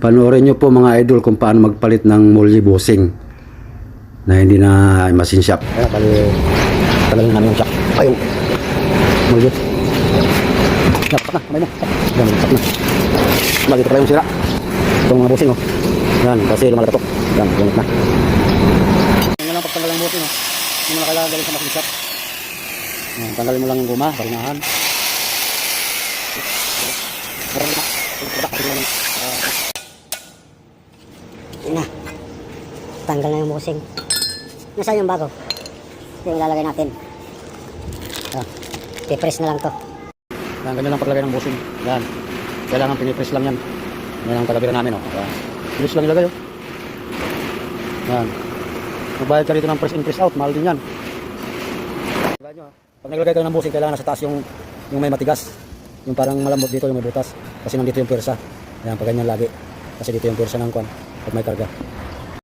Panoorin nyo po mga idol kung paano magpalit ng molly bossing na hindi na machine shop. Kaya bali, tagal namin yung shop. Ayun. Molly. Dapat na, kamay mo. Yan, dapat na. Dito pala yung sira. Itong mga bossing, oh. Yan, kasi lumalatok. Yan, lumit na. Yan lang pagtanggal ng bossing, oh. Hindi mo na kailangan galing sa machine shop. Yan, tanggalin mo lang yung guma, barinahan. Na, tanggal na yung busing. Nasaan yung bago? Yung ilalagay natin. Pipress na lang to. Yan, ganyan lang paglagay ng busing. Yan, kailangan pinipress lang yan. Yan ang tagabira namin, oh. Yan, press lang ilagay, oh. Yan, magbayad ka rito ng press in, press out, mahal din yan. Pag naglagay ka ng busing, kailangan nasa taas yung may matigas. Yung parang malambot dito, yung may butas. Kasi nandito yung pwersa. Yan, pag ganyan lagi. Kasi dito yung pwersa ng kwan. Pag may karga.